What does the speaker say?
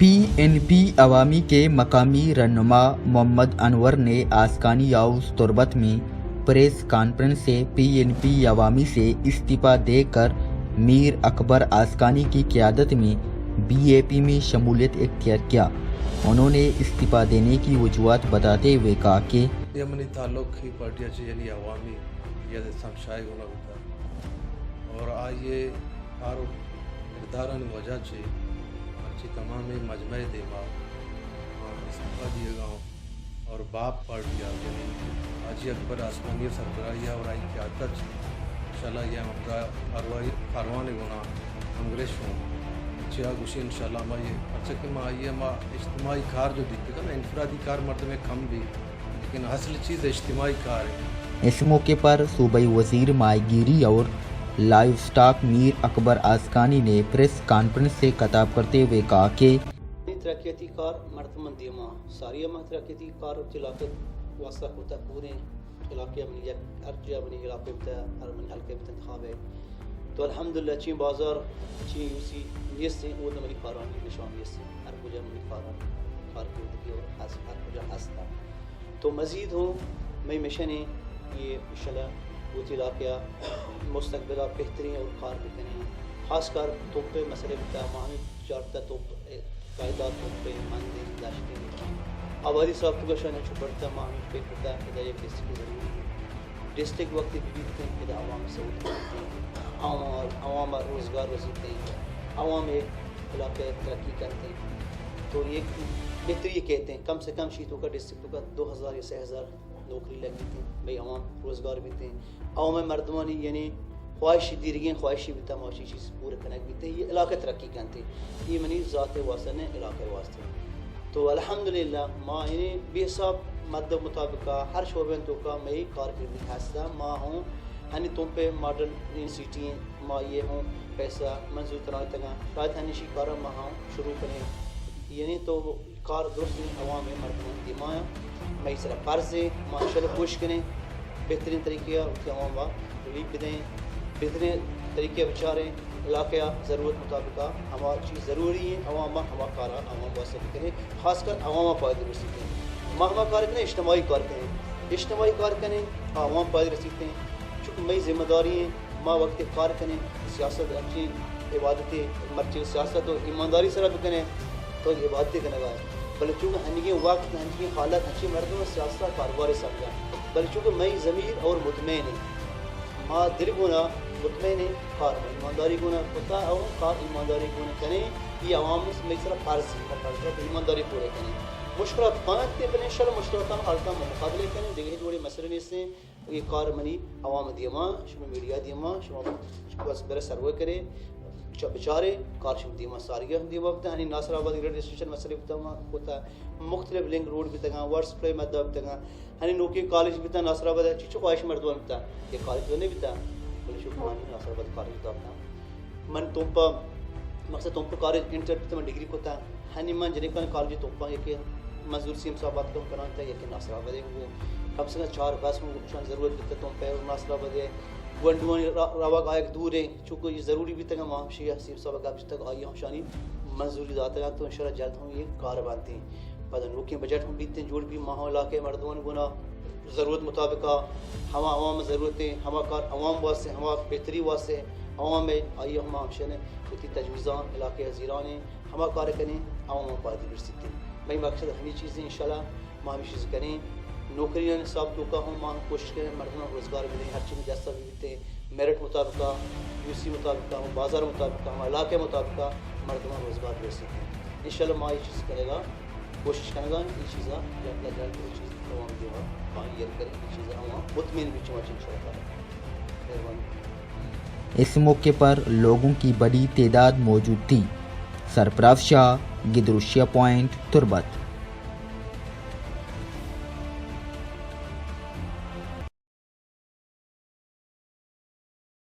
PNP अवामी के मकामी रहनुमा मोहम्मद अनवर ने आस्कानी हाउस तुर्बत में प्रेस कॉन्फ्रेंस से PNP अवामी से इस्तीफा देकर मीर अकबर आस्कानी की क़यादत में BAP में शमूलियत इख्तियार किया। उन्होंने इस्तीफा देने की वजूहत बताते हुए कहा कि यमनी ताल्लुक ही पार्टियाँ यानी अवामी या शायद होना होता और आज ये हर निर्धारण वजह से तमाम मजमे दिमाग इस्तीफा दिएगा और बाप पार्टियाँ यानी हाजी अकबर आसमानी सरबराहिया और आई क्यादत इंशाल्लाह ये हमरा कारवान गुना कांग्रेस हूँ चिया गुशी इंशाल्लाह मैं ये अच्छा कि मैं ये माँ इज्तिमाई कार जो दिखते था ना इनफरादी कार मर्द में कम भी लेकिन असल चीज़ इज्तिमाई कार है। इस मौके पर सूबाई वजीर माहीगीरी और लाइव स्टॉक मीर अकबर आस्कानी ने प्रेस कॉन्फ्रेंस से खिताब करते हुए कहा कि तरक्याती कार मर्दमन दिमा सारी अमा तरक्याती कार इलाक़त वास्ता होता पूरे इलाके में या हर जगह बनी इलाके में हर मन हल्के में इंतखाब है तो अल्हम्दुलिल्लाह ची बाज़ार ची उसी ये से वो तो मेरी कारानी निशान ये से हर कुछ मेरी कार की और हर कुछ हंसता तो मज़ीद हो मैं मिशन है ये इंशाल्लाह वो इलाक़ा मुस्तक़बिल बेहतरीन और कार भी करें ख़ासकर तो पे मसले बता मानी चारता तो कायदा तो पे मंदिर दाश्ती आबादी साहब को शान छुपड़ता मानी पे पता है ये किसी की ज़रूरी है डिस्ट्रिक्ट वक्त भी थे कि आवाम से आवाम रोज़गार वसीते आवाम इलाके तरक्की करते तो ये बेहतर ये कहते हैं कम से कम शीतों का डिस्ट्रिक्टों का 2000 या 6000 नौकरी लगी थी भाई अवाम रोज़गार भी थे अवाम मर्दमानी यानी ख्वाहिशी दीर्घें ख्वाहिशी भी तमाशी चीज़ पूरे कनेक्ट भी थे ये इलाके तरक्की करते ये मनी ज़ात वास्ते ने इलाके वास्ते तो अल्हम्दुलिल्लाह माँ यानी बेसाब मद मुताबिक हर शोबे तो का मई कारकर्दगी हासिल माँ हूँ हनी तुम पे मॉडर्न सिटी माँ ये हूँ पैसा मंजूर करा तगा शायद हनी शिकारा माँ हूँ शुरू करें यानी तो कार दुरुस्त अवाम मर्दमान दिमाया मैं इस फ़र्ज़ है माशाल्लाह कोशिश करें बेहतरीन तरीके अवाम रिलीफ दें बेहतरीन तरीके बेचारें इलाके ज़रूरत मुताबिक हमारी चीज़ ज़रूरी है अवाम हमा कार अवाम वास्ते करें ख़ासकर अवाम फ़ायदे रसीते हैं माँ हमा कार करें इज्तमाही कार करें अवाम फ़ायदे रसीते हैं चूँकि मई जिम्मेदारी है माँ वक्त कार करें सियासत अच्छी इबादतें मर्ची सियासत और ईमानदारी से भी करें तो इबादतें करने वाले बल्कि चूँकि हनगी वक्त हनगी हालत अच्छी मर्द में सियासत कारोबार समझा बल्कि चूँकि मई ज़मीर और मुतमैन है माँ दिल गुना मुतमैन है कार में ईमानदारी गुना पता और कार ईमानदारी गुना करें ये आवाम में सारा फ़र्ज़ ईमानदारी पूरे करें मुश्किल पाँच के बने शल मुश्किल हालत में मुकाबले करें जगह जोड़े मसले से ये कार मनी अवाम दियमा शुमा मीडिया दियमा शुमा बस बड़े सर्वे करे बेचारे कारशम दीमा सारिया दीमा वक्त हनी नासराबाद रेलवे स्टेशन मसले होता है मुख्तलिफ लिंक रोड भी तंगा वर्स प्ले मदब तंगा हनी नौकरी कॉलेज भी था नासराबाद चिचो ख्वाहिश मर्दवा भी था ये कॉलेज तो नहीं भी था बोले शुक्रानी नासराबाद कॉलेज था मन तुमपा मकसद तुमपा कॉलेज इंटर तो डिग्री को था हनी मन जने का कॉलेज तुमपा ये मंजूर सीम साहब बात कम कराना था ये कि नासराबाद वो कम से कम 4 बस में ज़रूरत भी तुम पे नासराबाद है वंडुआनी रवा का एक दूर है चूँकि ये ज़रूरी भी तक वहाँ शिया सीम साहब का तक आई हूँ शानी मंजूरी जाता है तो इंशाल्लाह जल्द हम ये कार बनते हैं पता नौकरी बजट हम बीतते जोड़ भी माहौल इलाके मर्दवान गुना ज़रूरत मुताबिक हम आवाम ज़रूरतें हम कार अवाम वास्ते हम बेहतरी वास्ते अवाम में आई हम हमशन उतनी तजवीज़ा इलाके हजीरान हम कार करें अवाम पादी बरसते भाई मकसद हमी चीज़ें इंशाल्लाह माँ चीज़ करें नौकरियाँ सब तो का हूँ माँ कोशिश करें मर्दों रोज़गार मिले हर चीज़ जैसा भी मिलते मेरिट मुताबिक यूसी मुताबिक बाज़ार मुताबिक हम इलाके मुताबिक मर्दों रोज़गार दे सकें इंशाल्लाह माँ ये चीज़ करेगा कोशिश करेगा ये चीज़ें जल्द जल्द ये चीज़ तमाम देगा माँ ये करें ये चीज़ें हम मुतमिन भी चुमा मेहरबानी। इस मौके पर लोगों की बड़ी तादाद मौजूद थी। सरफराज शाह, गिदरुशिया पॉइंट, तुर्बत।